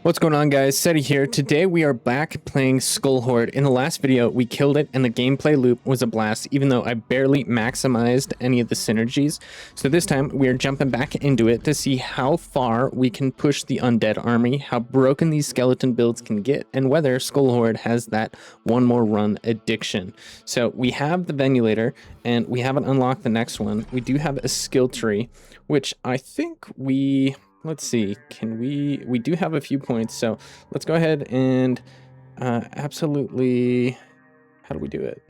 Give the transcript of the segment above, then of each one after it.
What's going on, guys? Seti here. Today we are back playing Skull Horde. In the last video we killed it and the gameplay loop was a blast, even though I barely maximized any of the synergies. So this time we are jumping back into it to see how far we can push the Undead army, how broken these skeleton builds can get, and whether Skull Horde has that one more run addiction. So we have the Venulator and we haven't unlocked the next one. We do have a skill tree, which I think we... Let's see, we do have a few points, so let's go ahead and absolutely, how do we do it?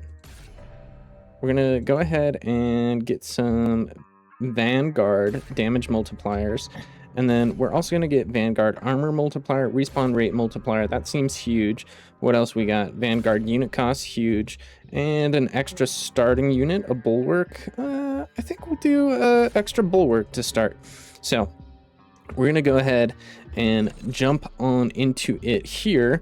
We're gonna go ahead and get some Vanguard damage multipliers, and then we're also gonna get Vanguard armor multiplier, respawn rate multiplier. That seems huge. What else we got? Vanguard unit cost, huge, and an extra starting unit, a bulwark. I think we'll do extra bulwark to start. So we're going to go ahead and jump on into it here.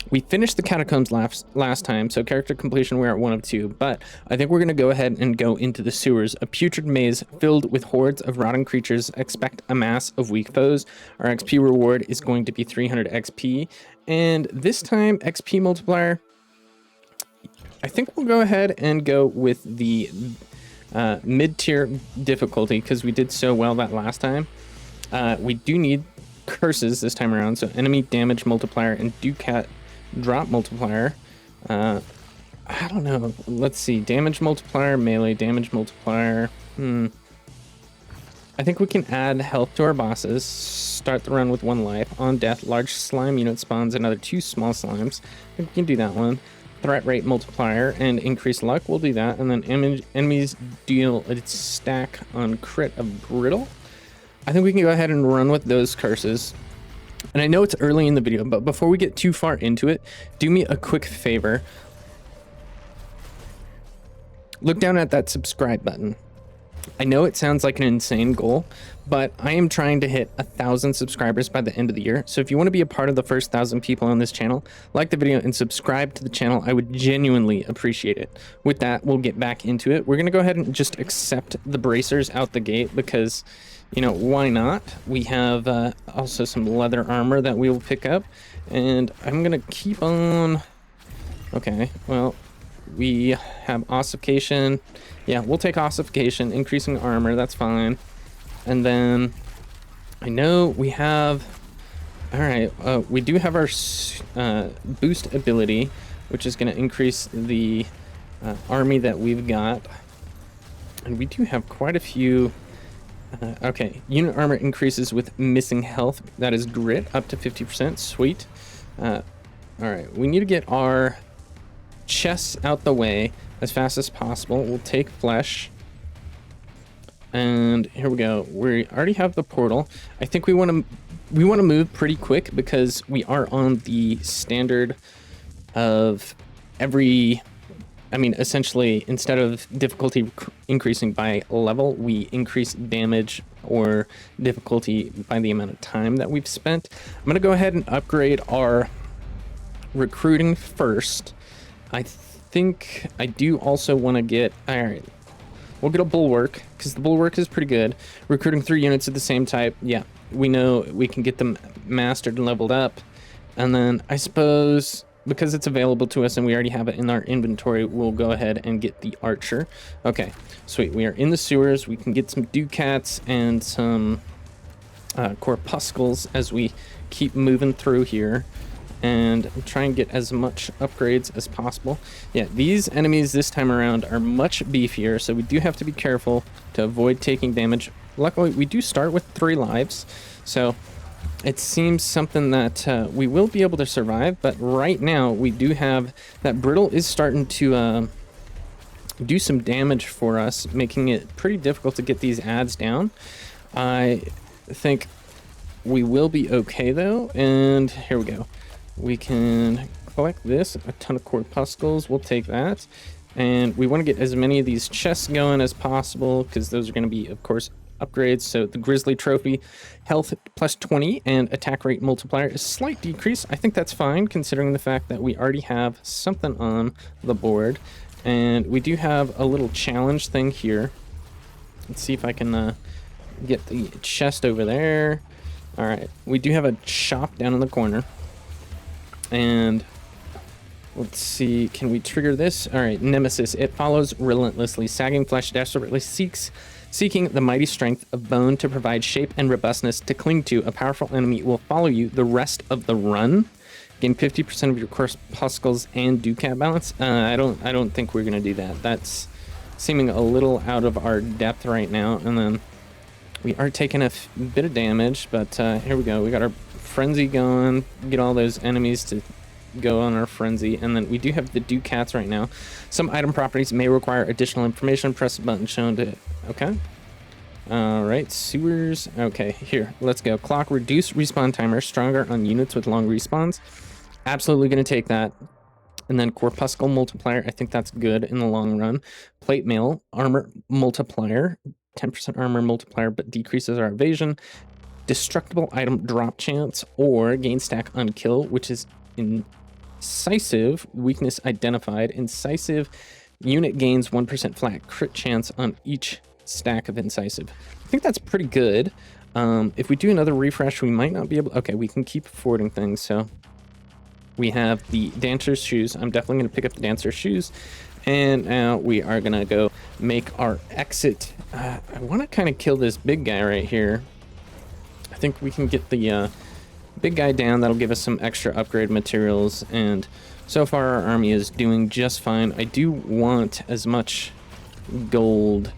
We finished the catacombs last time, so character completion we're at 1 of 2, but I think we're going to go ahead and go into the sewers. A putrid maze filled with hordes of rotting creatures. Expect a mass of weak foes. Our XP reward is going to be 300 XP, and this time XP multiplier, I think we'll go ahead and go with the mid-tier difficulty because we did so well that last time. We do need curses this time around, so enemy damage multiplier and Ducat drop multiplier. I don't know. Let's see. Damage multiplier, melee damage multiplier. I think we can add health to our bosses. Start the run with 1 life. On death, large slime unit spawns another 2 small slimes. I think we can do that one. Threat rate multiplier and increased luck. We'll do that. And then enemies deal a stack on crit of brittle. I think we can go ahead and run with those curses. And I know it's early in the video, but before we get too far into it, do me a quick favor. Look down at that subscribe button. I know it sounds like an insane goal, but I am trying to hit 1,000 subscribers by the end of the year. So if you want to be a part of the first 1,000 people on this channel, like the video and subscribe to the channel. I would genuinely appreciate it. With that, we'll get back into it. We're going to go ahead and just accept the bracers out the gate because, you know, why not? We have also some leather armor that we will pick up, and I'm going to keep on... Okay, well, we have ossification. Yeah, we'll take ossification, increasing armor, that's fine. And then I know we have... Alright, we do have our boost ability, which is going to increase the army that we've got. And we do have quite a few... okay, unit armor increases with missing health. That is grit, up to 50%. Sweet. Alright, we need to get our chests out the way as fast as possible. We'll take flesh. And here we go. We already have the portal. I think we want to move pretty quick because we are on the standard of every... I mean, essentially, instead of difficulty increasing by level, we increase damage or difficulty by the amount of time that we've spent. I'm going to go ahead and upgrade our recruiting first. I think I do also want to get... Alright, we'll get a bulwark, because the bulwark is pretty good. Recruiting 3 units of the same type, yeah, we know we can get them mastered and leveled up. And then I suppose... because it's available to us and we already have it in our inventory, we'll go ahead and get the archer. Okay, sweet. We are in the sewers. We can get some ducats and some corpuscles as we keep moving through here and try and get as much upgrades as possible. Yeah, these enemies this time around are much beefier, so we do have to be careful to avoid taking damage. Luckily, we do start with 3 lives, so... it seems something that we will be able to survive, but right now we do have that brittle is starting to do some damage for us, making it pretty difficult to get these adds down. I think we will be okay though, and here we go. We can collect this, a ton of corpuscles, we'll take that. And we want to get as many of these chests going as possible because those are going to be, of course, upgrades. So the Grizzly Trophy, health plus 20 and attack rate multiplier is slight decrease. I think that's fine considering the fact that we already have something on the board. And we do have a little challenge thing here. Let's see if I can get the chest over there. All right, we do have a shop down in the corner. And let's see, can we trigger this? All right, Nemesis. It follows relentlessly. Sagging flesh desperately seeking the mighty strength of bone to provide shape and robustness to cling to. A powerful enemy will follow you the rest of the run. Gain 50% of your corpuscles and ducat balance. I don't think we're gonna do that. That's seeming a little out of our depth right now. And then we are taking a bit of damage, but here we go. We got our frenzy going. Get all those enemies to go on our frenzy, and then we do have the ducats right now. Some item properties may require additional information. Press the button shown to. Okay. All right, sewers. Okay, here, let's go. Clock, reduce respawn timer, stronger on units with long respawns. Absolutely gonna take that. And then corpuscle multiplier, I think that's good in the long run. Plate mail, armor multiplier, 10% armor multiplier, but decreases our evasion. Destructible item drop chance, or gain stack on kill, which is incisive, weakness identified. Incisive unit gains 1% flat crit chance on each stack of incisive. I think that's pretty good. If we do another refresh, we might not be able. Okay, we can keep forwarding things. So we have the dancer's shoes. I'm definitely going to pick up the dancer's shoes. And now we are going to go make our exit. I want to kind of kill this big guy right here. I think we can get the big guy down. That'll give us some extra upgrade materials. And so far our army is doing just fine. I do want as much gold.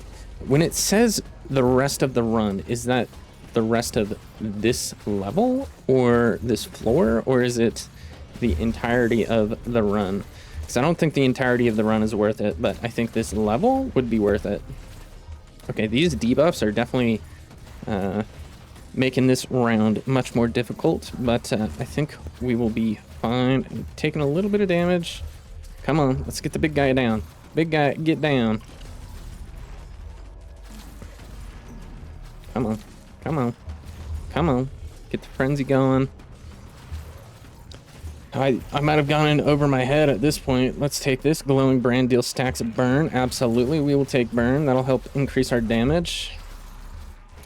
When it says the rest of the run, is that the rest of this level or this floor, or is it the entirety of the run? Because I don't think the entirety of the run is worth it, but I think this level would be worth it. Okay, these debuffs are definitely making this round much more difficult, but I think we will be fine. I'm taking a little bit of damage. Come on, let's get the big guy down. Big guy, get down. Come on, come on, come on. Get the frenzy going. I might have gone in over my head at this point. Let's take this. Glowing brand deals stacks of burn. Absolutely, we will take burn. That'll help increase our damage.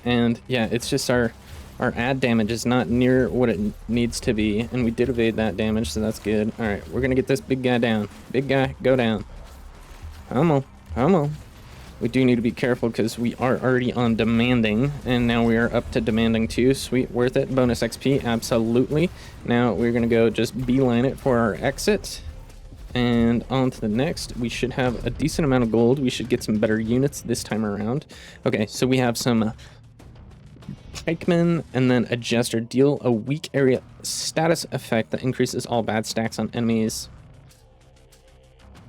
And yeah, it's just our add damage is not near what it needs to be, and we did evade that damage, so that's good. All right, we're gonna get this big guy down. Big guy, go down. Come on, come on. We do need to be careful because we are already on demanding, and now we are up to demanding 2. Sweet, worth it. Bonus XP, absolutely. Now we're gonna go just beeline it for our exit, and on to the next. We should have a decent amount of gold. We should get some better units this time around. Okay, so we have some pikemen, and then a jester. Deal a weak area status effect that increases all bad stacks on enemies.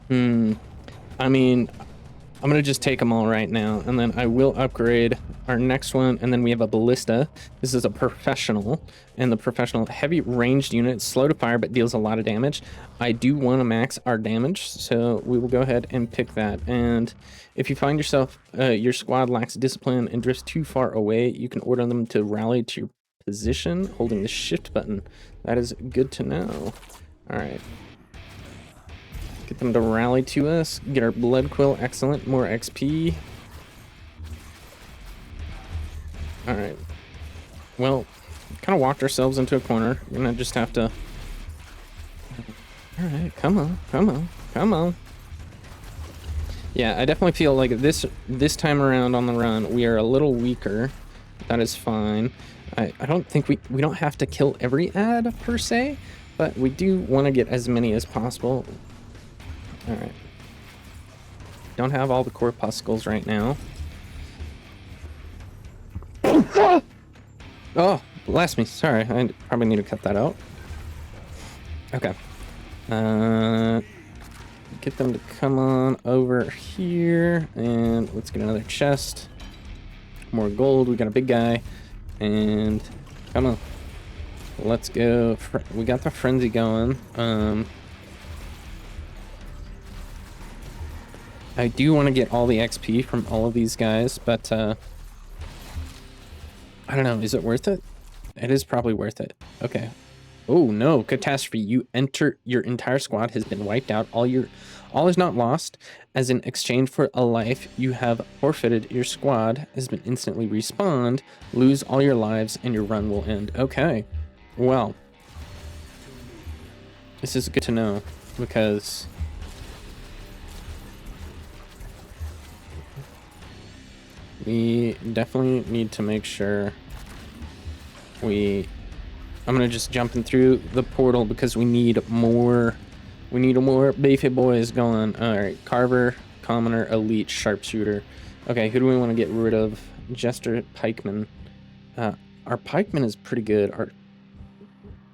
I mean, I'm gonna just take them all right now, and then I will upgrade our next one. And then we have a ballista. This is a professional, and the professional heavy ranged unit, slow to fire but deals a lot of damage. I do want to max our damage, so we will go ahead and pick that. And if you find yourself your squad lacks discipline and drifts too far away, you can order them to rally to your position holding the shift button. That is good to know. All right, get them to rally to us. Get our blood quill. Excellent. More XP. All right. Well, kind of walked ourselves into a corner. We're gonna just have to. All right. Come on. Come on. Come on. Yeah, I definitely feel like this time around on the run, we are a little weaker. That is fine. I don't think we don't have to kill every ad per se, but we do want to get as many as possible. All right. Don't have all the corpuscles right now. Oh, bless me. Sorry, I probably need to cut that out. Okay. Get them to come on over here, and let's get another chest. More gold. We got a big guy, and come on. Let's go. We got the frenzy going. I do want to get all the XP from all of these guys, but I don't know. Is it worth it? It is probably worth it. Okay. Oh no, catastrophe. You enter, your entire squad has been wiped out. All is not lost. As in exchange for a life, you have forfeited. Your squad has been instantly respawned. Lose all your lives and your run will end. Okay. Well, this is good to know because we definitely need to make sure I'm gonna just jump in through the portal because we need more beefy boys going. All right, Carver, Commoner, Elite, Sharpshooter. Okay, who do we want to get rid of? Jester, Pikeman. Our Pikeman is pretty good.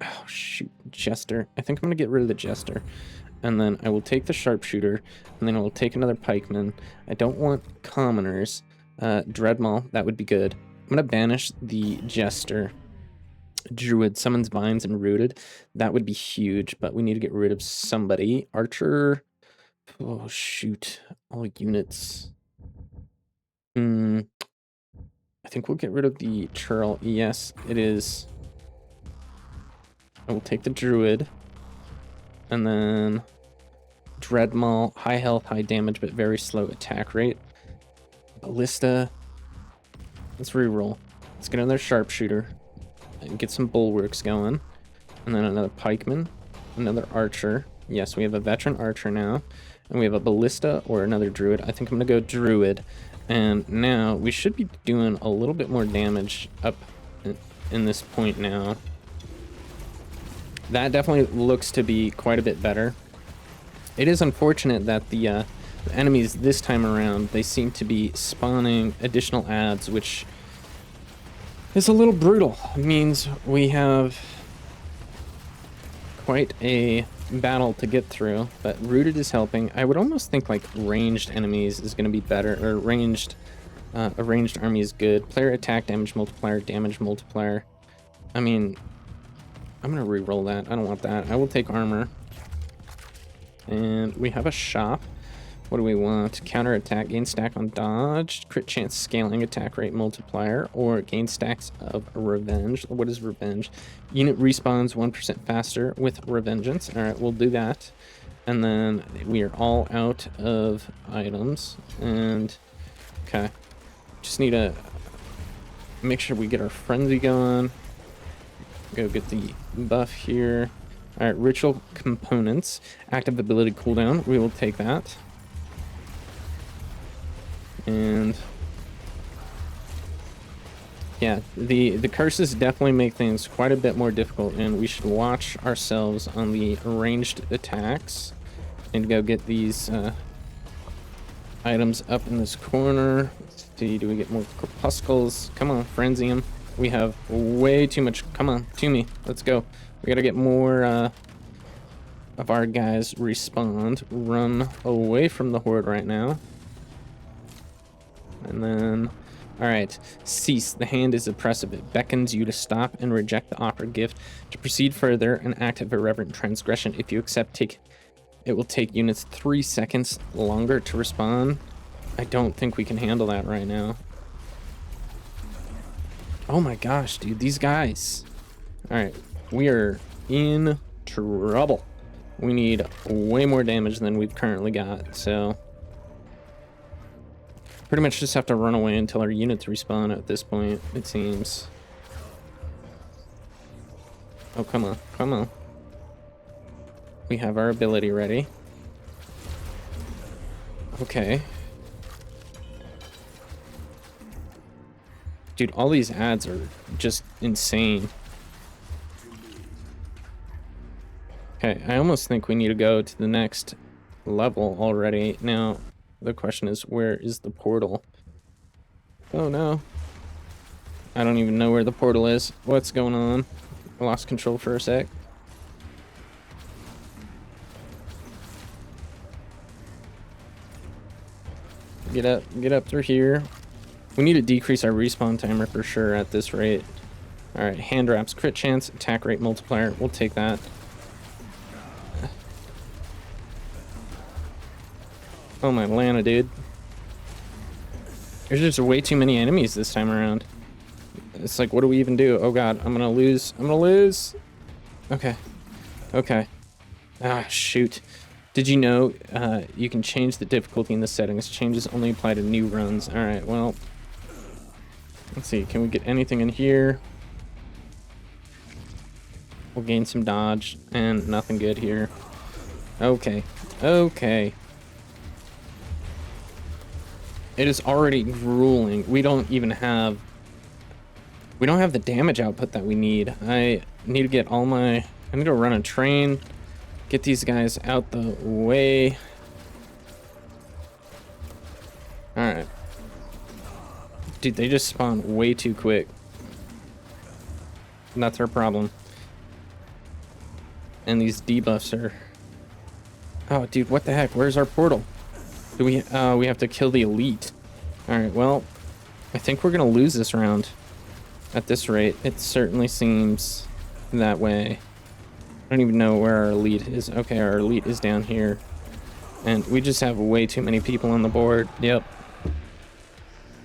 Oh shoot, Jester. I think I'm gonna get rid of the Jester, and then I will take the Sharpshooter, and then I will take another Pikeman. I don't want Commoners. Dreadmaul, that would be good. I'm gonna banish the Jester. Druid summons vines and rooted. That would be huge, but we need to get rid of somebody. Archer. Oh shoot, all units. I think we'll get rid of the churl. Yes, it is. I will take the druid, and then Dreadmaul, high health, high damage, but very slow attack rate. Ballista. Let's reroll. Let's get another sharpshooter and get some bulwarks going, and then another pikeman, another archer. Yes, we have a veteran archer now, and we have a ballista or another druid. I think I'm gonna go druid, and now we should be doing a little bit more damage up in this point now. That definitely looks to be quite a bit better. It is unfortunate that the enemies this time around, they seem to be spawning additional adds, which is a little brutal. It means we have quite a battle to get through, but rooted is helping. I would almost think like ranged enemies is going to be better, or a ranged army is good. Player attack damage multiplier. I mean, I'm going to re-roll that. I don't want that. I will take armor. And we have a shop. What do we want? Counter attack, gain stack on dodge, crit chance scaling, attack rate multiplier, or gain stacks of revenge. What is revenge? Unit respawns 1% faster with revengeance. All right, we'll do that. And then we are all out of items. And okay, just need to make sure we get our frenzy going. Go get the buff here. All right, ritual components, active ability cooldown. We will take that. And yeah, the curses definitely make things quite a bit more difficult, and we should watch ourselves on the ranged attacks and go get these items up in this corner. Let's see, do we get more corpuscles? Come on, frenzy them. We have way too much. Come on, to me. Let's go. We gotta get more of our guys respawned. Run away from the horde right now. And then, all right, cease. The hand is oppressive. It beckons you to stop and reject the offered gift. To proceed further, an act of irreverent transgression. If you accept, it will take units 3 seconds longer to respawn. I don't think we can handle that right now. Oh my gosh, dude, these guys. All right, we are in trouble. We need way more damage than we've currently got, so pretty much just have to run away until our units respawn at this point, it seems. Oh, come on, come on. We have our ability ready. Okay. Dude, all these ads are just insane. Okay, I almost think we need to go to the next level already. Now, the question is, where is the portal? Oh no. I don't even know where the portal is. What's going on? I lost control for a sec. Get up through here. We need to decrease our respawn timer for sure at this rate. Alright, hand wraps, crit chance, attack rate multiplier. We'll take that. Oh my Lana, dude. There's just way too many enemies this time around. It's like, what do we even do? Oh god, I'm gonna lose. I'm gonna lose. Okay. Okay. Ah, shoot. Did you know you can change the difficulty in the settings? Changes only apply to new runs. Alright, well. Let's see. Can we get anything in here? We'll gain some dodge. And nothing good here. Okay. Okay. It is already grueling. We don't have the damage output that we need. I need to get all my... I need to run a train. Get these guys out the way. Alright. Dude, they just spawn way too quick. And that's our problem. And these debuffs are... Oh, dude, what the heck? Where's our portal? Do we... we have to kill the elite. Alright, well... I think we're gonna lose this round. At this rate. It certainly seems that way. I don't even know where our elite is. Okay, our elite is down here. And we just have way too many people on the board. Yep.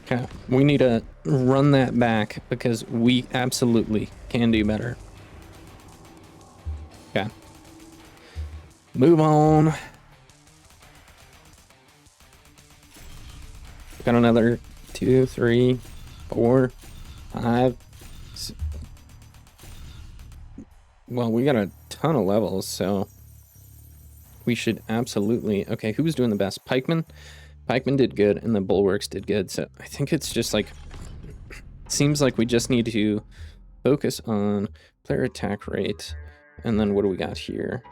Okay, we need to run that back because we absolutely can do better. Okay. Move on. Got another 2, 3, 4, 5. Well, we got a ton of levels, so we should absolutely... Okay, who was doing the best? Pikeman? Pikeman did good, and the Bulwarks did good, so I think it's just like... Seems like we just need to focus on player attack rate, and then what do we got here?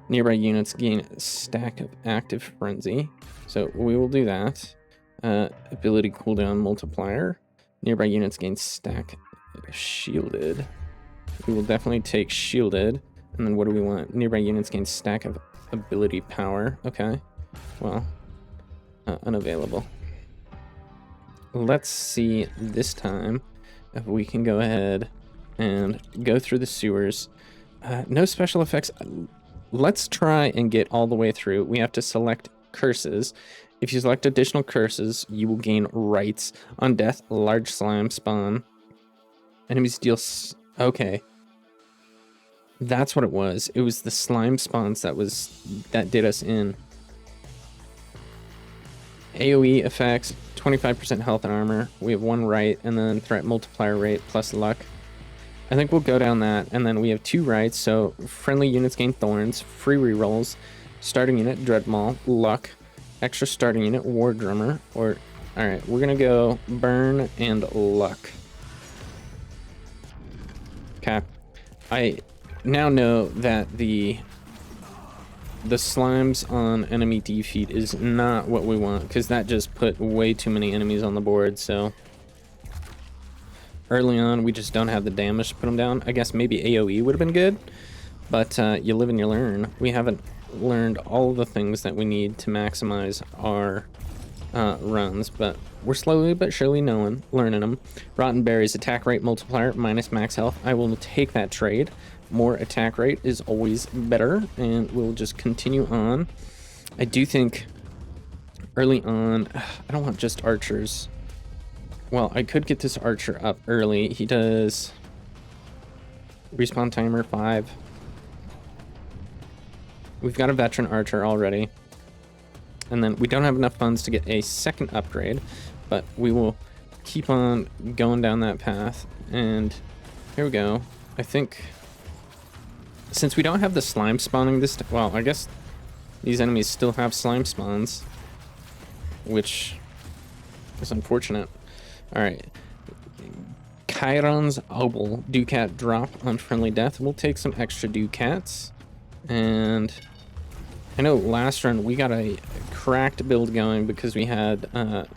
Nearby units gain a stack of active frenzy, so we will do that. Ability cooldown multiplier. Nearby units gain stack shielded. We will definitely take shielded. And then what do we want? Nearby units gain stack of ability power. Okay. Well, unavailable. Let's see this time if we can go ahead and go through the sewers. No special effects. Let's try and get all the way through. We have to select curses. If you select additional curses, you will gain rights. On death, large slime spawn. Enemies deal... Okay. That's what it was. It was the slime spawns that did us in. AoE effects, 25% health and armor. We have 1 right, and then threat multiplier rate plus luck. I think we'll go down that, and then we have 2 rights, so friendly units gain thorns, free rerolls, starting unit, dreadmaul, luck, extra starting unit, war drummer, or... Alright, we're gonna go burn and luck. Okay. I now know that the slimes on enemy defeat is not what we want, because that just put way too many enemies on the board, so... Early on, we just don't have the damage to put them down. I guess maybe AoE would have been good, but you live and you learn. We haven't learned all the things that we need to maximize our runs, but we're slowly but surely learning them. Rotten Berries, attack rate multiplier, minus max health. I will take that trade. More attack rate is always better, and we'll just continue on. I do think early on, I don't want just archers. Well, I could get this archer up early. He does respawn timer 5. We've got a veteran archer already. And then we don't have enough funds to get a second upgrade, but we will keep on going down that path. And here we go. I think since we don't have the slime spawning this time, well, I guess these enemies still have slime spawns, which is unfortunate. Alright. Chiron's Obel. Ducat drop on friendly death. We'll take some extra ducats. And I know last run we got a cracked build going because we had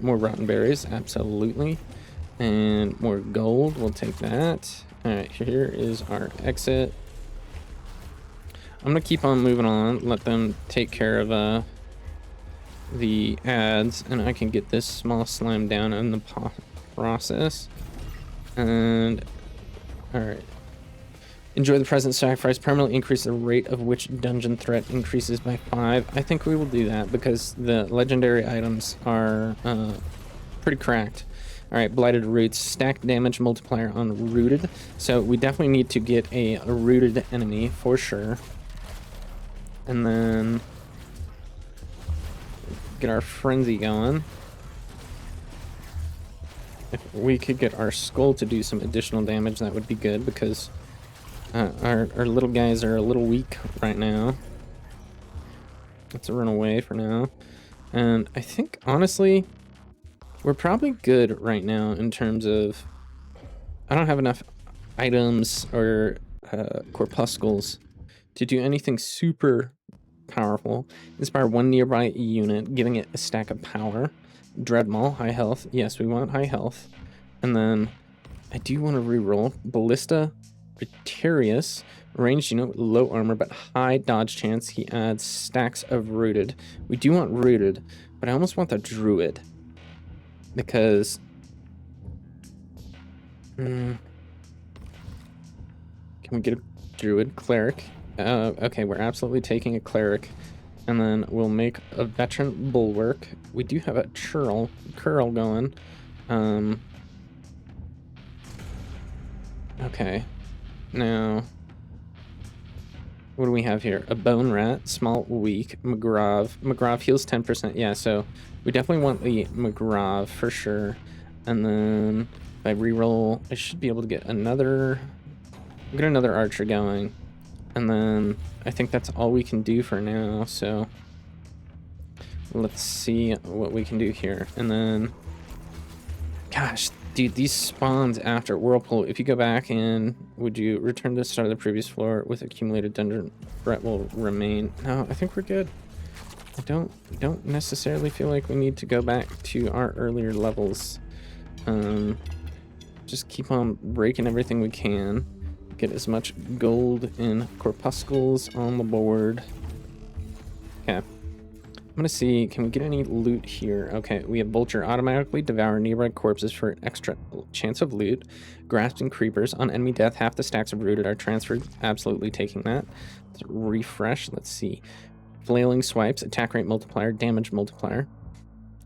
more rotten berries. Absolutely. And more gold. We'll take that. Alright, here is our exit. I'm going to keep on moving on. Let them take care of the ads. And I can get this small slime down in the process. And alright, enjoy the present sacrifice, permanently increase the rate of which dungeon threat increases by 5. I think we will do that because the legendary items are pretty cracked. All right, blighted roots, stack damage multiplier on rooted. So we definitely need to get a rooted enemy for sure. And then get our frenzy going. If we could get our skull to do some additional damage, that would be good, because our little guys are a little weak right now. Let's run away for now. And I think, honestly, we're probably good right now in terms of... I don't have enough items or corpuscles to do anything super powerful. Inspire one nearby unit, giving it a stack of power. Dreadmaul, high health. Yes, we want high health. And then I do want to reroll Ballista Briterius, ranged unit, low armor but high dodge chance. He adds stacks of rooted. We do want rooted, but I almost want the druid, because can we get a druid? Cleric. Okay, we're absolutely taking a cleric. And then we'll make a veteran bulwark. We do have a curl going. Okay. Now, what do we have here? A bone rat, small, weak, McGrav. McGrav heals 10%. Yeah, so we definitely want the McGrav for sure. And then if I reroll, I should be able to get another archer going. And then I think that's all we can do for now, so let's see what we can do here. And then, gosh, dude, these spawns after Whirlpool, if you go back and would you return to the start of the previous floor with accumulated dungeon, threat will remain. No, I think we're good. I don't necessarily feel like we need to go back to our earlier levels. Just keep on breaking everything we can. Get as much gold and corpuscles on the board. Okay. I'm gonna see, can we get any loot here? Okay, we have Vulture, automatically devour nearby corpses for an extra chance of loot. Grasping creepers, on enemy death, half the stacks of rooted are transferred. Absolutely taking that. Let's refresh, let's see. Flailing swipes, attack rate multiplier, damage multiplier.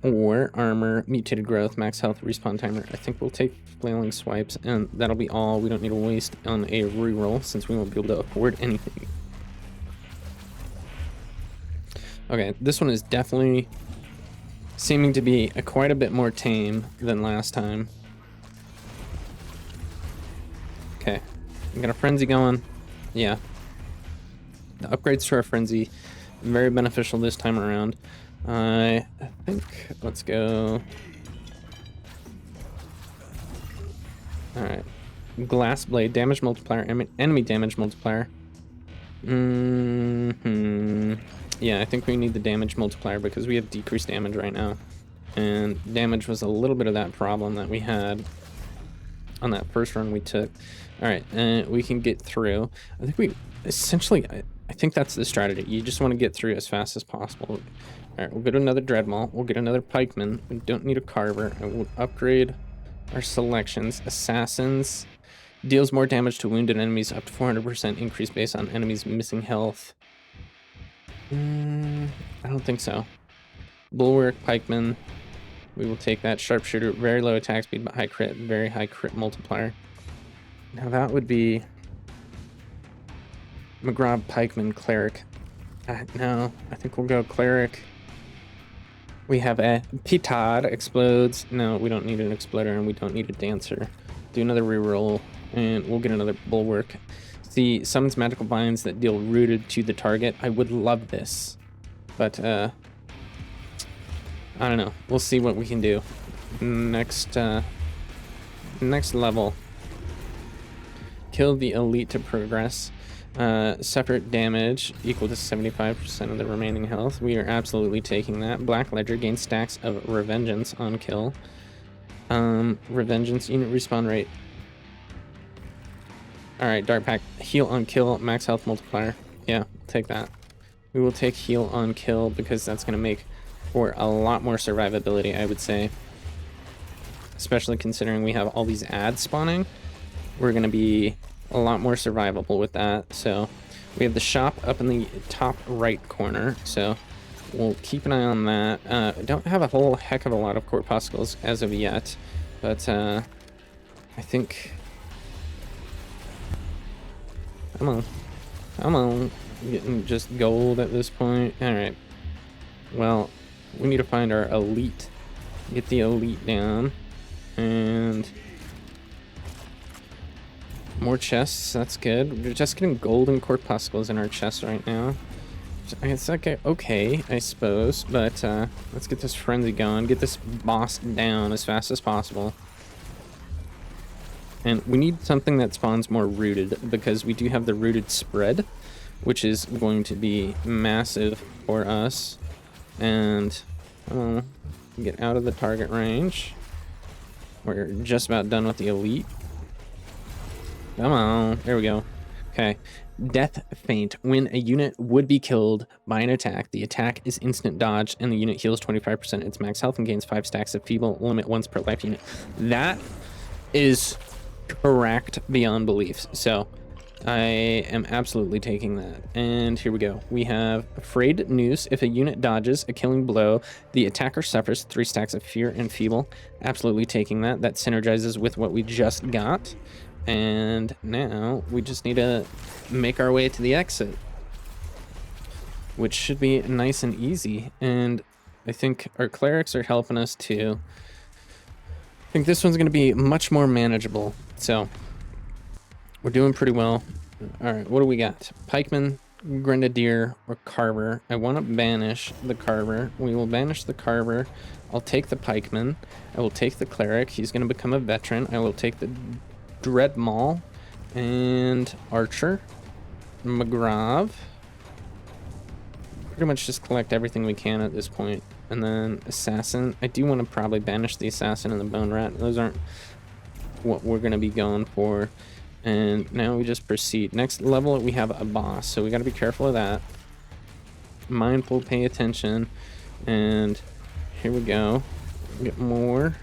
Or armor, mutated growth, max health, respawn timer. I think we'll take flailing swipes, and that'll be all. We don't need to waste on a reroll since we won't be able to afford anything. Okay, this one is definitely seeming to be quite a bit more tame than last time. Okay, we got a frenzy going. Yeah, the upgrades to our frenzy, very beneficial this time around. I think, let's go. Alright. Glass blade, damage multiplier, enemy damage multiplier. Yeah, I think we need the damage multiplier because we have decreased damage right now. And damage was a little bit of that problem that we had on that first run we took. Alright, and we can get through. I think we, essentially, I think that's the strategy. You just want to get through as fast as possible. Alright, we'll get another Dreadmaul. We'll get another Pikeman. We don't need a Carver. I will upgrade our selections. Assassins. Deals more damage to wounded enemies, up to 400% increase based on enemies' missing health. I don't think so. Bulwark, Pikeman. We will take that. Sharpshooter, very low attack speed, but high crit. Very high crit multiplier. Now that would be McGraw, Pikeman, Cleric. No, I think we'll go Cleric. We have a Petard, explodes. No, we don't need an exploder, and we don't need a dancer. Do another reroll, and we'll get another Bulwark. See, summons magical binds that deal rooted to the target. I would love this, but I don't know. We'll see what we can do. Next level. Kill the elite to progress. Separate damage equal to 75% of the remaining health. We are absolutely taking that. Black Ledger gains stacks of Revengeance on kill. Revengeance unit respawn rate. Alright, Dark Pack. Heal on kill, max health multiplier. Yeah, take that. We will take heal on kill because that's going to make for a lot more survivability, I would say. Especially considering we have all these ads spawning. We're going to be a lot more survivable with that. So we have the shop up in the top right corner, so we'll keep an eye on that. I don't have a whole heck of a lot of corpuscles as of yet. But I think... Come on. Come on. I'm getting just gold at this point. Alright. Well, we need to find our elite. Get the elite down. And... more chests, that's good. We're just getting golden corpuscles in our chests right now. It's okay, I suppose. But let's get this frenzy going. Get this boss down as fast as possible. And we need something that spawns more rooted, because we do have the rooted spread, which is going to be massive for us. And get out of the target range. We're just about done with the elite. Come on, there we go. Okay, death feint. When a unit would be killed by an attack, the attack is instant dodge, and the unit heals 25% its max health and gains 5 stacks of feeble, limit once per life unit. That is correct beyond belief. So I am absolutely taking that. And here we go. We have Frayed Noose. If a unit dodges a killing blow, the attacker suffers 3 stacks of fear and feeble. Absolutely taking that. That synergizes with what we just got. And now we just need to make our way to the exit, which should be nice and easy. And I think our clerics are helping us too. I think this one's going to be much more manageable. So we're doing pretty well. All right, what do we got? Pikeman, Grenadier, or Carver. I want to banish the Carver. We will banish the Carver. I'll take the Pikeman. I will take the Cleric. He's going to become a veteran. I will take the Dread Maul and Archer. McGrav. Pretty much just collect everything we can at this point. And then Assassin. I do want to probably banish the Assassin and the Bone Rat. Those aren't what we're going to be going for. And now we just proceed. Next level, we have a boss, so we got to be careful of that. Mindful, pay attention. And here we go. Get more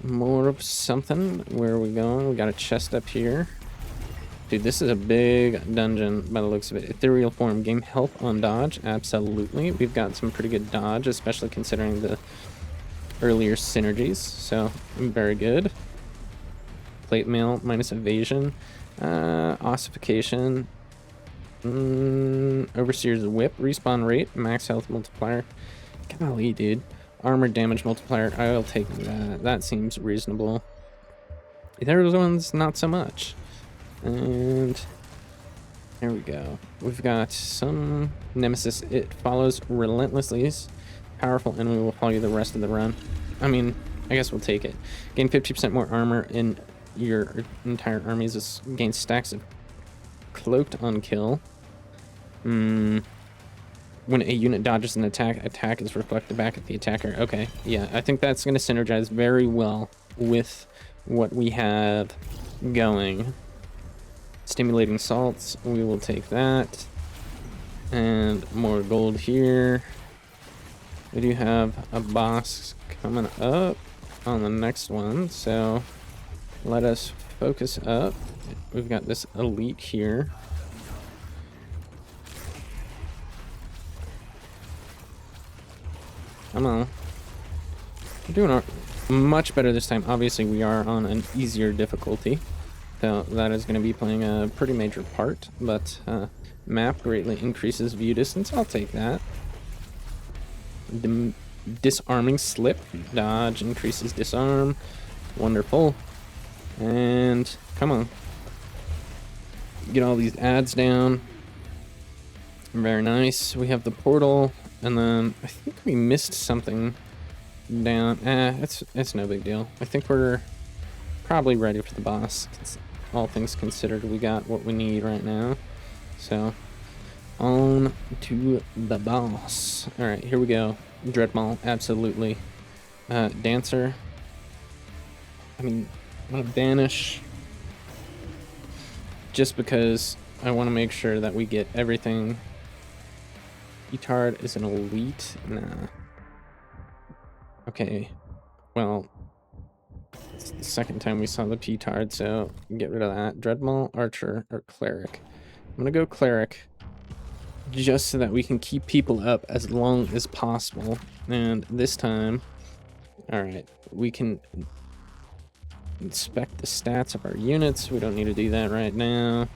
of something. Where are we going? We got a chest up here. Dude, this is a big dungeon by the looks of it. Ethereal form, gain health on dodge. Absolutely. We've got some pretty good dodge, especially considering the earlier synergies. So, very good. Plate mail, minus evasion. Ossification. Overseer's whip, respawn rate, max health multiplier. Golly, dude. Armor damage multiplier. I'll take that. That seems reasonable. There's one's not so much. And there we go. We've got some nemesis. It follows relentlessly. Powerful enemy will follow you the rest of the run. I mean, I guess we'll take it. Gain 50% more armor in your entire armies. This gains stacks of cloaked on kill. When a unit dodges an attack is reflected back at the attacker. Okay, yeah, I think that's going to synergize very well with what we have going. Stimulating salts, we will take that. And more gold here. We do have a boss coming up on the next one, so let us focus up. We've got this elite here. Come on. We're doing much better this time. Obviously, we are on an easier difficulty. So that is going to be playing a pretty major part, but map greatly increases view distance. I'll take that. Disarming slip. Dodge increases disarm. Wonderful. And come on. Get all these ads down. Very nice. We have the portal, and then I think we missed something down. It's no big deal. I think we're probably ready for the boss. All things considered, we got what we need right now. So, on to the boss. Alright, here we go. Dreadmaul, absolutely. Dancer. I mean, I'm gonna banish. Just because I want to make sure that we get everything. Petard is an elite? Nah. Okay. Well, it's the second time we saw the Petard, so get rid of that. Dreadmaul, Archer, or Cleric. I'm gonna go Cleric, just so that we can keep people up as long as possible. And this time, alright, we can inspect the stats of our units. We don't need to do that right now.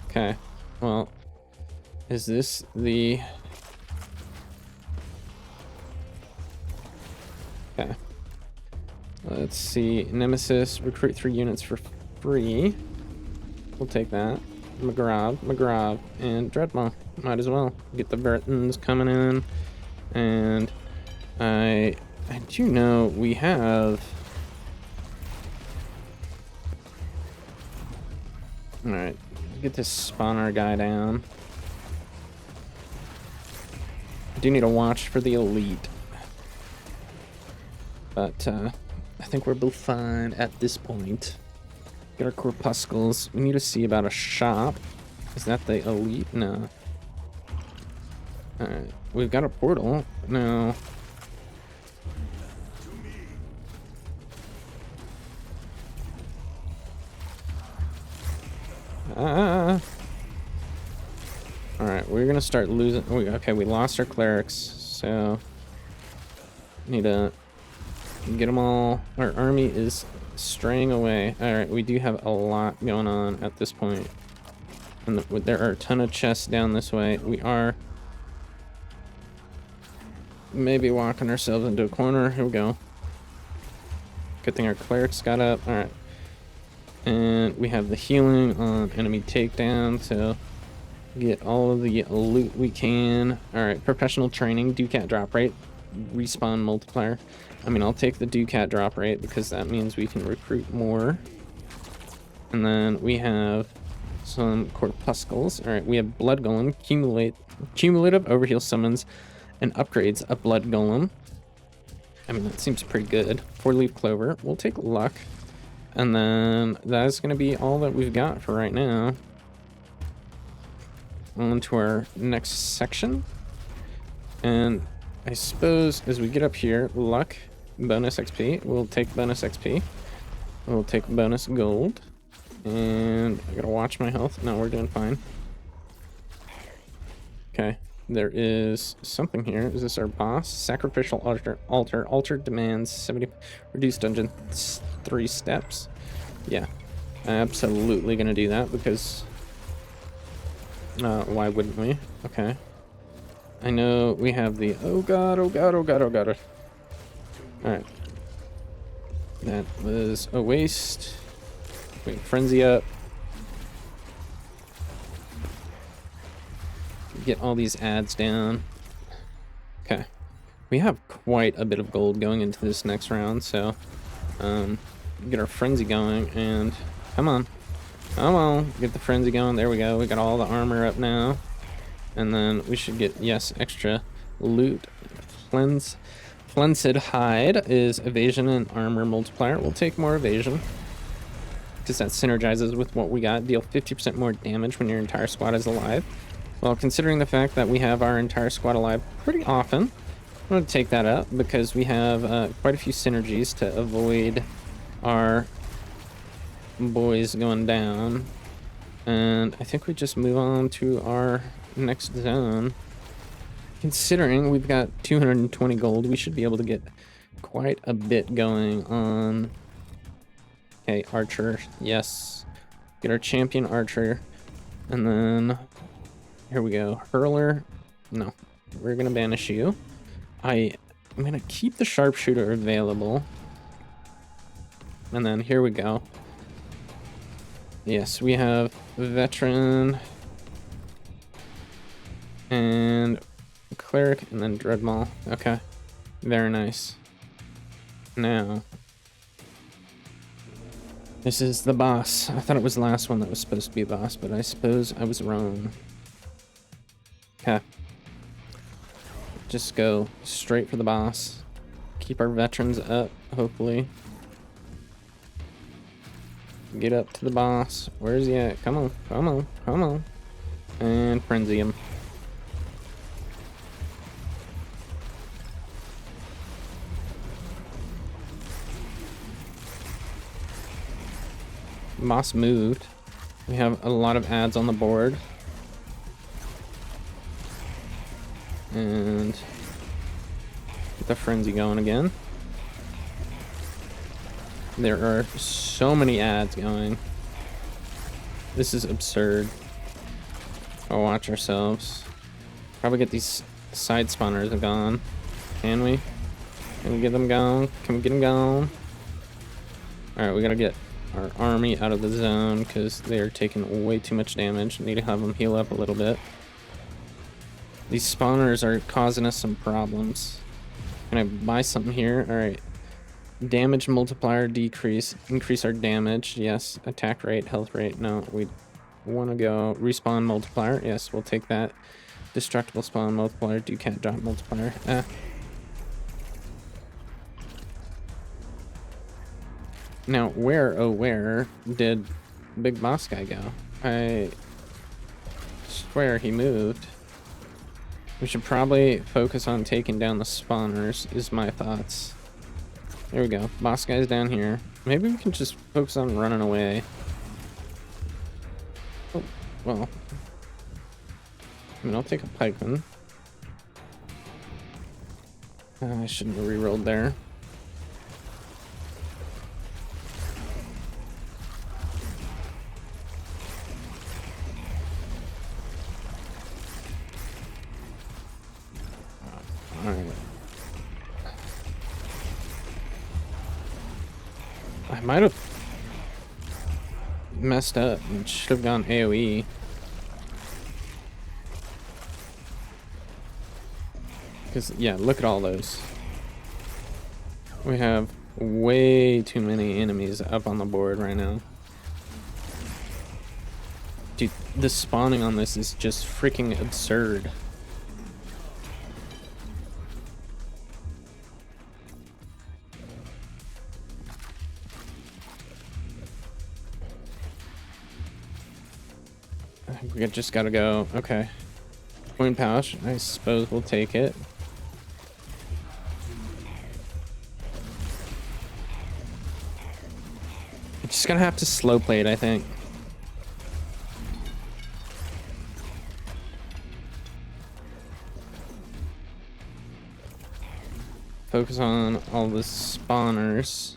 Okay, well, is this the... Okay. Let's see. Nemesis, recruit 3 units for free. We'll take that. McGrav, and Dreadmaw. Might as well. Get the Vertons coming in. And I do know we have... Alright. Get this spawner guy down. I do need to watch for the elite. But I think we're both fine at this point. Get our corpuscles. We need to see about a shop. Is that the elite? No. Alright. We've got a portal. No. Alright, we're gonna start losing. Okay, we lost our clerics, so need to get them all. Our army is straying away. Alright, we do have a lot going on at this point. And there are a ton of chests down this way. We are maybe walking ourselves into a corner. Here we go. Good thing our clerics got up. Alright. And we have the healing on enemy takedown, so get all of the loot we can. Alright, professional training, Ducat drop rate, respawn multiplier. I mean, I'll take the Ducat drop rate because that means we can recruit more. And then we have some corpuscles. Alright, we have Blood Golem, cumulative overheal summons and upgrades a Blood Golem. I mean, that seems pretty good. 4-leaf clover, we'll take luck. And then that's going to be all that we've got for right now. On to our next section. And I suppose as we get up here, luck, bonus XP. We'll take bonus XP. We'll take bonus gold. And I gotta watch my health. No, we're doing fine. Okay, there is something here. Is this our boss? Sacrificial altar. Altar demands 70 reduced dungeon 3 steps. Yeah, absolutely gonna do that because why wouldn't we? Okay. I know we have the oh god. Alright. That was a waste. Wait, frenzy up. Get all these ads down. Okay. We have quite a bit of gold going into this next round, so get our frenzy going and come on. Get the frenzy going. There we go. We got all the armor up now. And then we should get, yes, extra loot. Flensed hide is evasion and armor multiplier. We'll take more evasion because that synergizes with what we got. Deal 50% more damage when your entire squad is alive. Well, considering the fact that we have our entire squad alive pretty often, I'm going to take that up because we have quite a few synergies to avoid our boys going down. And I think we just move on to our next zone. Considering we've got 220 gold, we should be able to get quite a bit going on. Okay, archer, yes. Get our champion archer. And then, here we go. Hurler, no. We're gonna banish you. I'm gonna keep the sharpshooter available. And then here we go. Yes, we have veteran and cleric and then dreadmaw. Okay, very nice. Now, this is the boss. I thought it was the last one that was supposed to be a boss, but I suppose I was wrong. Okay. Just go straight for the boss. Keep our veterans up, hopefully. Get up to the boss. Where is he at? Come on, come on, come on. And frenzy him. Boss moved. We have a lot of ads on the board. And get the frenzy going again. There are so many ads going. This is absurd. Oh, watch ourselves. Probably get these side spawners gone. Can we? Can we get them gone? Can we get them gone? Alright, we gotta get our army out of the zone because they are taking way too much damage. Need to have them heal up a little bit. These spawners are causing us some problems. Can I buy something here? Alright. Damage multiplier decrease. Increase our damage. Yes. Attack rate, health rate. No, we want to go respawn multiplier. Yes, we'll take that. Destructible spawn multiplier. Ducat drop multiplier. Now, where did Big Boss Guy go? I swear he moved. We should probably focus on taking down the spawners, is my thoughts. There we go. Boss Guy's down here. Maybe we can just focus on running away. Oh, well. I mean, I'll take a pikeman. I shouldn't have rerolled there. Alright. I might have messed up and should have gone AoE. Because, yeah, look at all those. We have way too many enemies up on the board right now. Dude, the spawning on this is just freaking absurd. We just gotta go. Okay. Coin pouch. I suppose we'll take it. I'm just gonna have to slow play it, I think. Focus on all the spawners.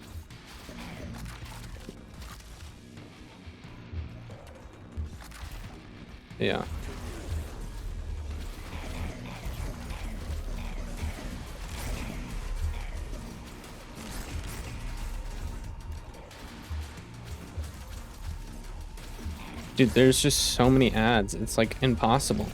Yeah. Dude, there's just so many ads. It's like impossible.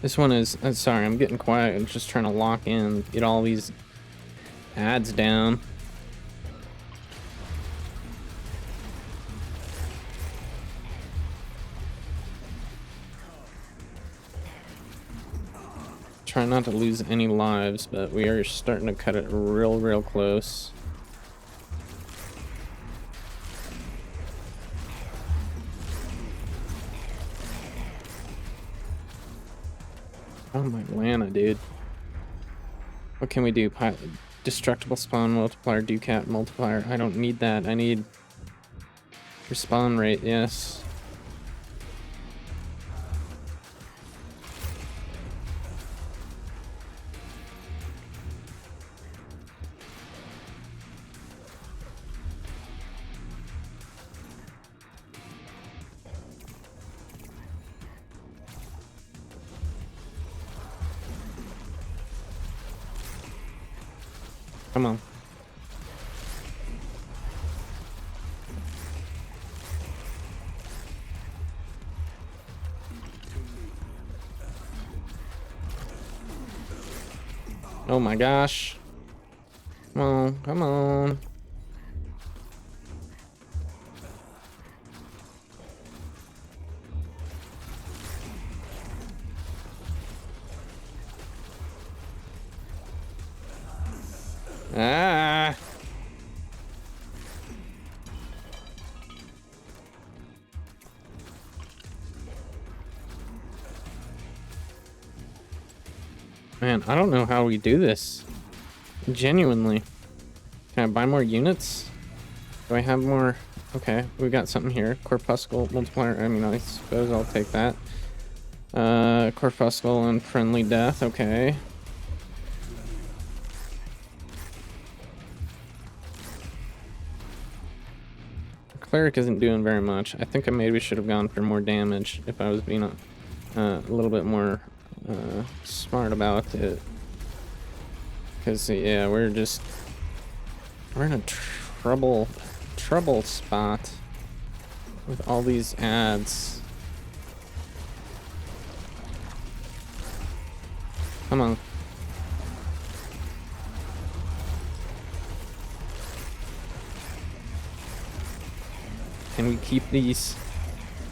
This one is, sorry, I'm getting quiet. I'm just trying to lock in, get all these ads down. Try not to lose any lives, but we are starting to cut it real close. Oh my Lana, dude. What can we do? Destructible spawn multiplier, Ducat multiplier. I don't need that. I need respawn rate, yes. Come on. Oh my gosh. Come on, come on. Ah. Man, I don't know how we do this. Genuinely. Can I buy more units? Do I have more? Okay, we got something here. Corpuscle multiplier. I mean, I suppose I'll take that. Corpuscle and friendly death. Okay. Cleric isn't doing very much. I think I maybe should have gone for more damage if I was being a little bit more smart about it. Because, yeah, we're in a trouble spot with all these ads. Come on. Can we keep these?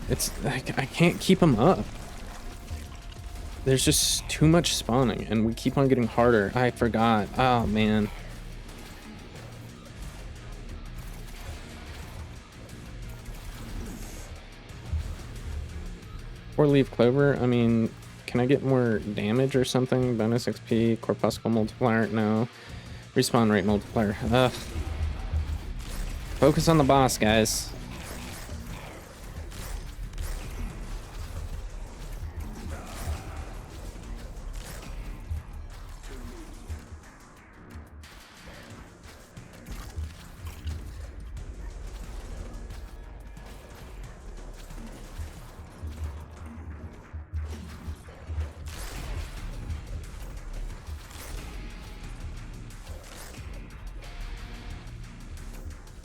It's I can't keep them up. There's just too much spawning and we keep on getting harder. I forgot. Oh man. Or leaf clover. I mean, can I get more damage or something? Bonus XP, corpuscle multiplier? No. Respawn rate multiplier. Ugh. Focus on the boss, guys.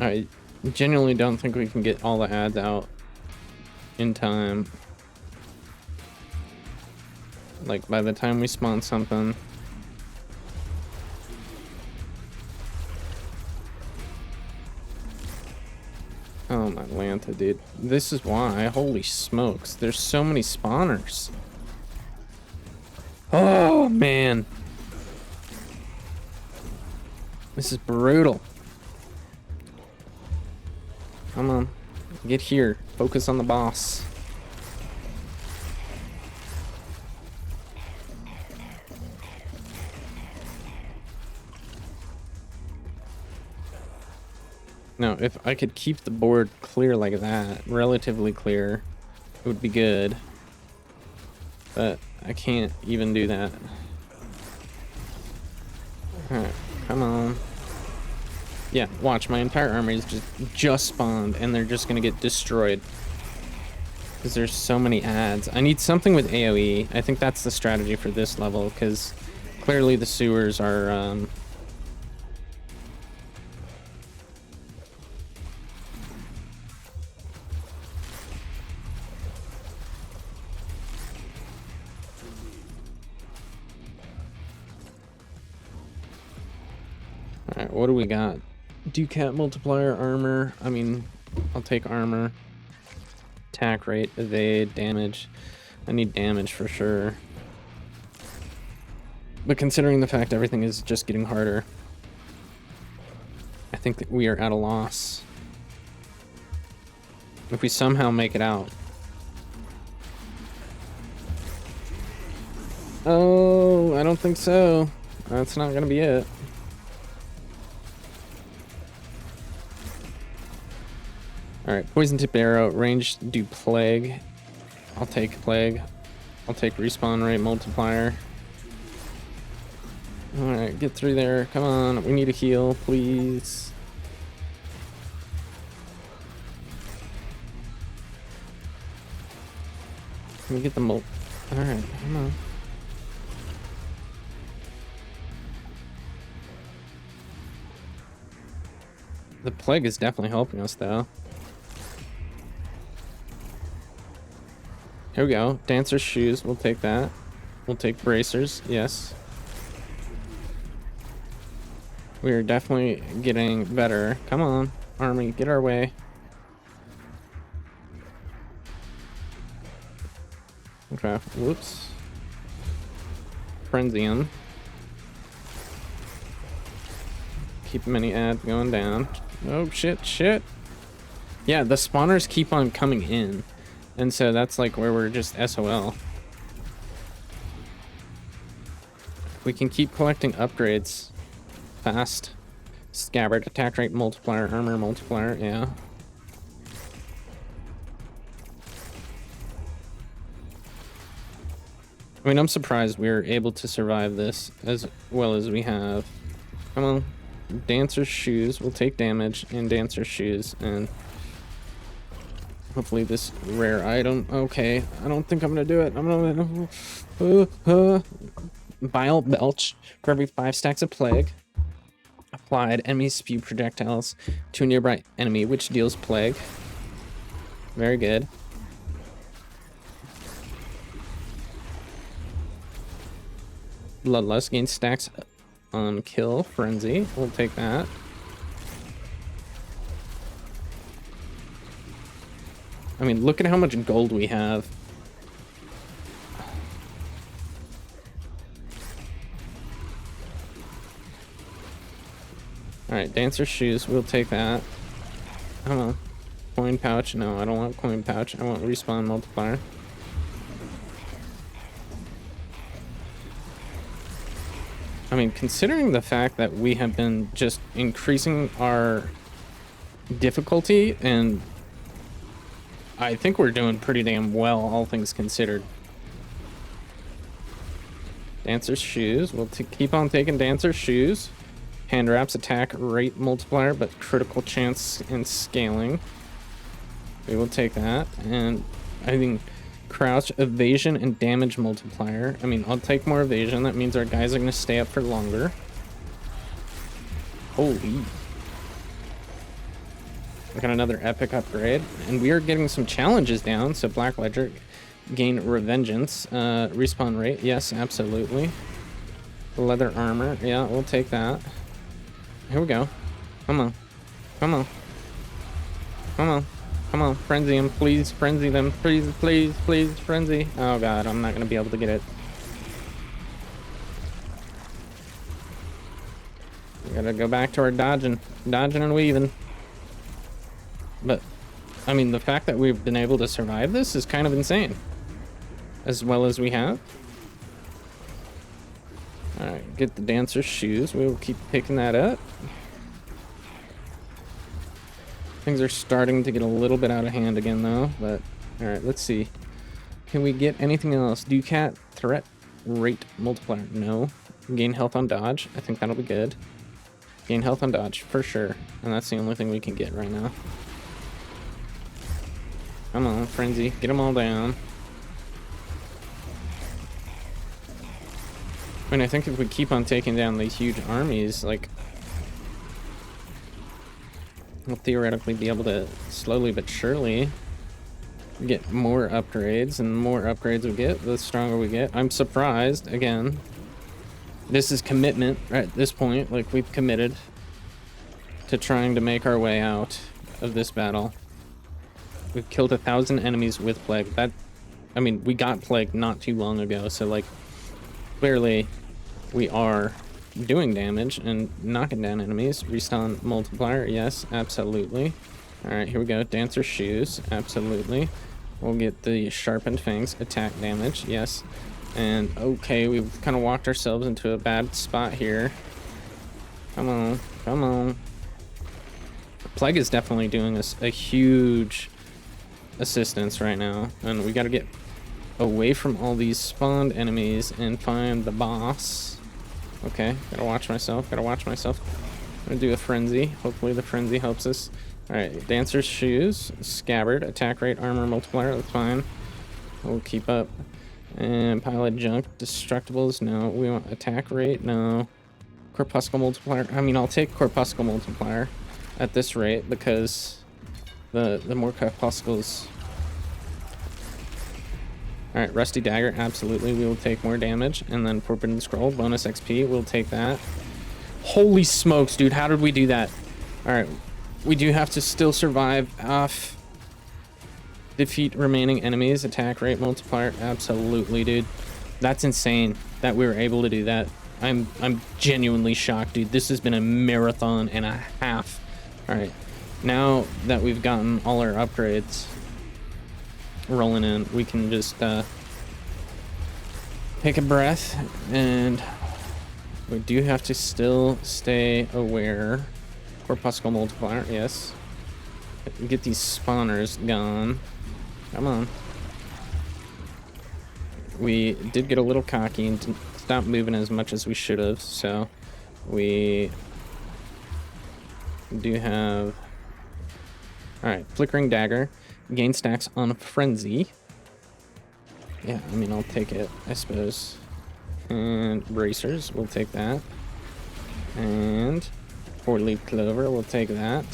I genuinely don't think we can get all the ads out in time. Like, by the time we spawn something. Oh my Lanta, dude. This is why. Holy smokes. There's so many spawners. Oh, man. This is brutal. Come on. Get here. Focus on the boss. Now, if I could keep the board clear like that, relatively clear, it would be good. But I can't even do that. Alright, come on. Yeah, watch, my entire army is just spawned and they're just gonna get destroyed. Because there's so many ads. I need something with AoE. I think that's the strategy for this level, because clearly the sewers are Alright, what do we got? Ducat multiplier, armor. I mean, I'll take armor. Attack rate, evade, damage. I need damage for sure. But considering the fact everything is just getting harder, I think that we are at a loss. If we somehow make it out. Oh, I don't think so. That's not gonna be it. Alright, poison tip arrow, range do plague. I'll take plague. I'll take respawn rate multiplier. Alright, get through there. Come on, we need a heal, please. Can we get the Alright, come on. The plague is definitely helping us though. Here we go. Dancer's shoes. We'll take that. We'll take bracers. Yes. We are definitely getting better. Come on, army. Get our way. Okay. Whoops. Frenzy him. Keep many ads going down. Oh, shit. Yeah, the spawners keep on coming in. And so that's like where we're just SOL. We can keep collecting upgrades. fast. Scabbard, attack rate multiplier, armor multiplier, yeah. I mean, I'm surprised we were able to survive this as well as we have. Come on. Dancer's shoes. We'll take damage in Dancer's shoes. And hopefully this rare item. Okay. I don't think I'm going to do it. I'm going to... Bile Belch. For every 5 stacks of plague. Applied. Enemies spew projectiles to a nearby enemy, which deals plague. Very good. Bloodlust gains stacks on kill. Frenzy. We'll take that. I mean, look at how much gold we have. Alright, Dancer's shoes. We'll take that. Come on. Coin pouch. No, I don't want coin pouch. I want respawn multiplier. I mean, considering the fact that we have been just increasing our difficulty, and I think we're doing pretty damn well, all things considered. Dancer's shoes. We'll keep on taking Dancer's shoes. Hand wraps, attack rate multiplier, but critical chance and scaling. We will take that. And I think crouch, evasion, and damage multiplier. I mean, I'll take more evasion. That means our guys are going to stay up for longer. Holy. We got another epic upgrade. And we are getting some challenges down. So Black Ledger, gain revengeance. Respawn rate. Yes, absolutely. Leather armor. Yeah, we'll take that. Here we go. Come on. Come on. Come on. Come on, frenzy them, please, frenzy them, please, please, please, frenzy. Oh god, I'm not gonna be able to get it. We gotta go back to our dodging and weaving. But, I mean, the fact that we've been able to survive this is kind of insane. As well as we have. Alright, get the Dancer's shoes. We'll keep picking that up. Things are starting to get a little bit out of hand again, though. But, alright, let's see. Can we get anything else? Ducat, threat, rate, multiplier. No. Gain health on dodge. I think that'll be good. Gain health on dodge, for sure. And that's the only thing we can get right now. Come on, frenzy. Get them all down. I mean, I think if we keep on taking down these huge armies, like... we'll theoretically be able to slowly but surely get more upgrades, and the more upgrades we get, the stronger we get. I'm surprised, again. This is commitment at this point, like we've committed to trying to make our way out of this battle. We've killed 1,000 enemies with plague. That, I mean, we got plague not too long ago, so like clearly we are doing damage and knocking down enemies. Restun multiplier, yes, absolutely. Alright, here we go. Dancer's shoes, absolutely. We'll get the sharpened fangs, attack damage, yes. And okay, we've kind of walked ourselves into a bad spot here. Come on, come on. Plague is definitely doing us a huge assistance right now, and we got to get away from all these spawned enemies and find the boss. Okay, gotta watch myself, gotta watch myself. I'm gonna do a frenzy. Hopefully the frenzy helps us. Alright, Dancer's shoes, scabbard, attack rate, armor multiplier, that's fine. We'll keep up. And pile of junk, destructibles, no. We want attack rate, no. Corpuscle multiplier, I mean, I'll take corpuscle multiplier at this rate because the more corpuscles. Alright, Rusty Dagger, absolutely, we will take more damage. And then Forbidden Scroll, bonus XP, we'll take that. Holy smokes, dude, how did we do that? Alright, we do have to still survive off. Defeat remaining enemies, attack rate multiplier, absolutely, dude. That's insane that we were able to do that. I'm genuinely shocked, dude. This has been a marathon and a half. Alright, now that we've gotten all our upgrades rolling in, we can just take a breath and We do have to still stay aware. Corpuscle multiplier, yes. Get these spawners gone. Come on. We did get a little cocky and stop moving as much as we should have, so we do have... Alright, Flickering Dagger. Gain stacks on Frenzy. Yeah, I mean, I'll take it, I suppose. And Bracers, we'll take that. And 4-leaf Clover, we'll take that.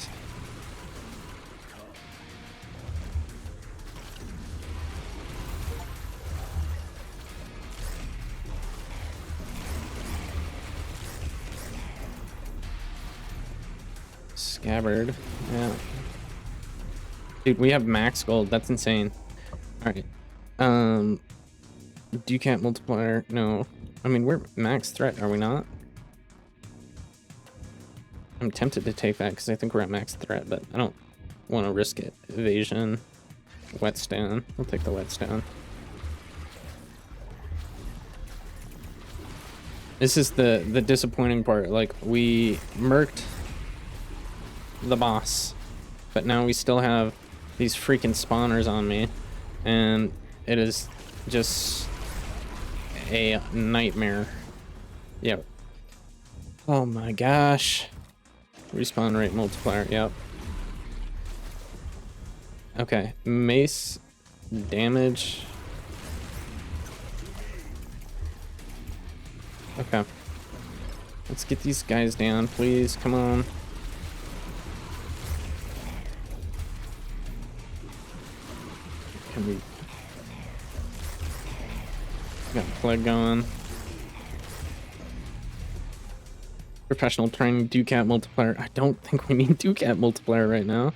Scabbard, yeah. Dude, we have max gold, that's insane. Alright. Ducat multiplier, no. I mean, we're max threat, are we not? I'm tempted to take that because I think we're at max threat, but I don't want to risk it. Evasion, whetstone. I'll take the whetstone. This is the disappointing part. Like, we murked the boss, but now we still have these freaking spawners on me, and it is just a nightmare. Yep. Oh my gosh. Respawn rate multiplier, yep. Okay, mace damage. Okay. Let's get these guys down, please. Come on. Can we... Got plague going. Professional training, Ducat multiplier. I don't think we need Ducat multiplier right now.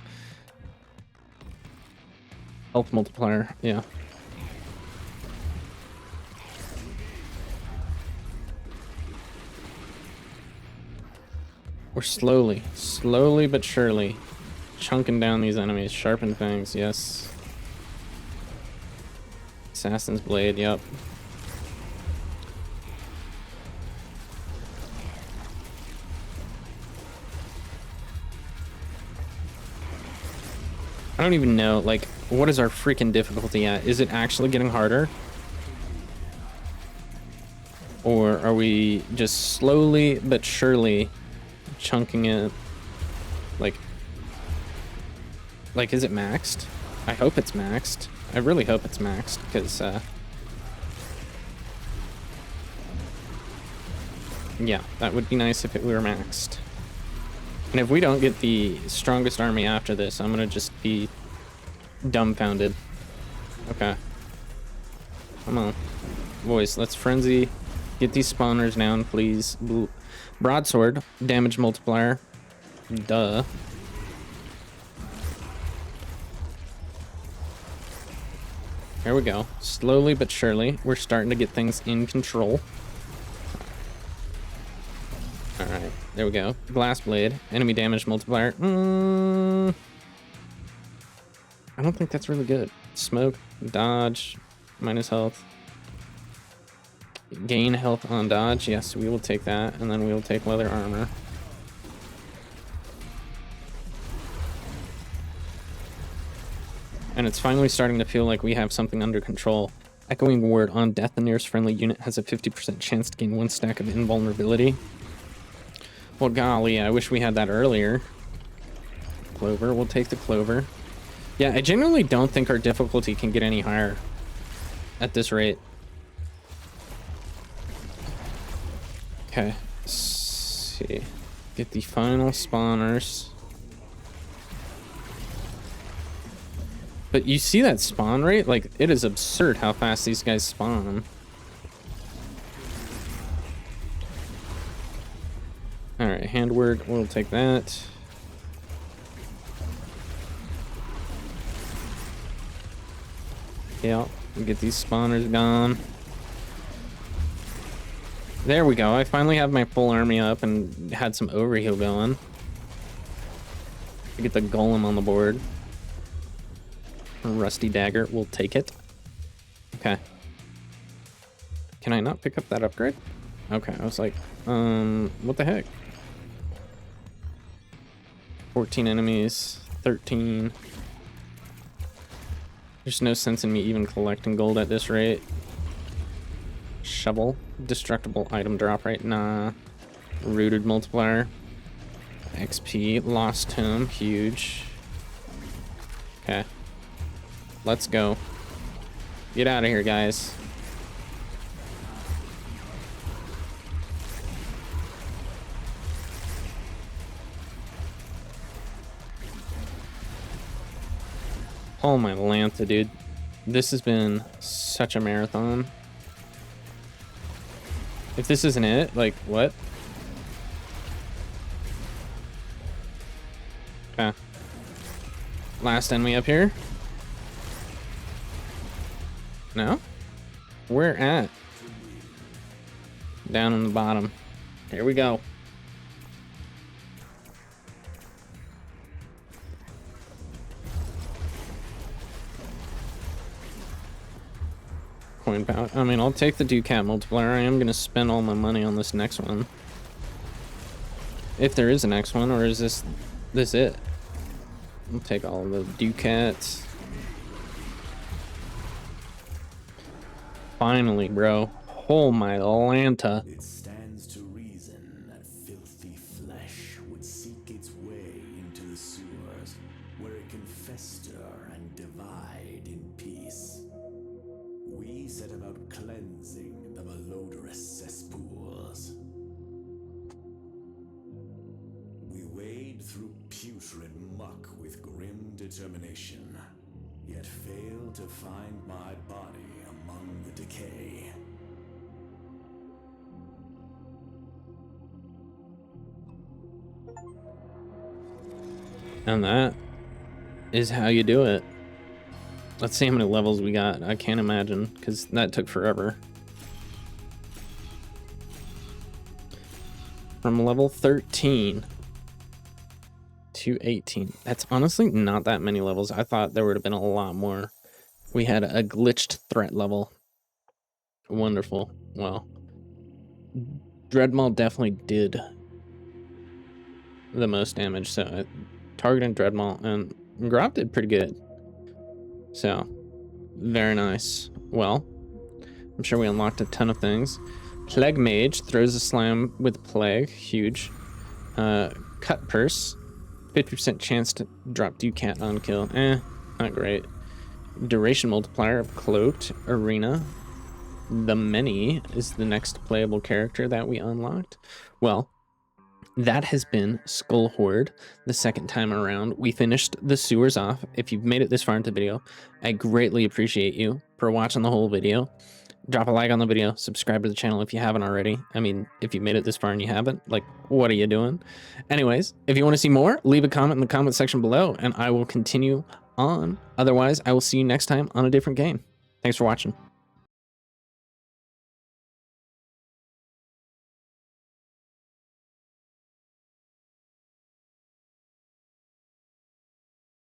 Health multiplier, yeah. We're slowly but surely chunking down these enemies. Sharpened fangs, yes. Assassin's blade, yep. I don't even know, like, what is our freaking difficulty at? Is it actually getting harder? Or are we just slowly but surely chunking it? Like, is it maxed? I hope it's maxed. I really hope it's maxed, because, yeah, that would be nice if it were maxed. And if we don't get the strongest army after this, I'm gonna just be dumbfounded. Okay. Come on. Boys, let's frenzy. Get these spawners down, please. Ooh. Broadsword, damage multiplier. Duh. There we go. Slowly but surely, we're starting to get things in control. Alright, there we go. Blast blade, enemy damage multiplier. I don't think that's really good. Smoke, dodge, minus health. Gain health on dodge. Yes, we will take that, and then we will take leather armor. And it's finally starting to feel like we have something under control. Echoing word, on death, the nearest friendly unit has a 50% chance to gain 1 stack of invulnerability. Well, golly, I wish we had that earlier. Clover, we'll take the clover. Yeah, I genuinely don't think our difficulty can get any higher at this rate. Okay, let's see. Get the final spawners. But you see that spawn rate? Like, it is absurd how fast these guys spawn. Alright, handword, we'll take that. Yeah, we'll get these spawners gone. There we go, I finally have my full army up and had some overheal going. Get the golem on the board. Rusty dagger, we'll take it. Okay. Can I not pick up that upgrade? Okay, I was like, what the heck? 14 enemies, 13. There's no sense in me even collecting gold at this rate. Shovel, destructible item drop rate, nah. Rooted multiplier. XP, lost tome, huge. Okay. Let's go. Get out of here, guys. Oh my Lanta, dude. This has been such a marathon. If this isn't it, like, what? Okay. Last enemy up here. No? Where at? Down on the bottom. Here we go. Coin pouch. I mean, I'll take the Ducat multiplier. I am going to spend all my money on this next one. If there is a next one, or is this it? I'll take all the Ducats. Finally, bro. Oh my Lanta. It stands to reason that filthy flesh would seek its way into the sewers, where it can fester and divide in peace. We set about cleansing the malodorous cesspools. We wade through putrid muck with grim determination, yet fail to find my body among the decay. And that is how you do it. Let's see how many levels we got. I can't imagine, because that took forever. From level 13 to 18. That's honestly not that many levels. I thought there would have been a lot more. We had a glitched threat level. Wonderful. Well, Dreadmaw definitely did the most damage, so targeting Dreadmaw, and Grop did pretty good. So, very nice. Well, I'm sure we unlocked a ton of things. Plague Mage throws a slam with Plague, huge. Cut Purse, 50% chance to drop Ducat on kill. Not great. Duration multiplier of Cloaked Arena. The Many is the next playable character that we unlocked. Well, that has been Skull Horde the second time around. We finished the sewers off. If you've made it this far into the video, I greatly appreciate you for watching the whole video. Drop a like on the video, subscribe to the channel if you haven't already. I mean, if you made it this far and you haven't, like, what are you doing? Anyways, if you want to see more, leave a comment in the comment section below and I will continue on. Otherwise, I will see you next time on a different game. Thanks for watching.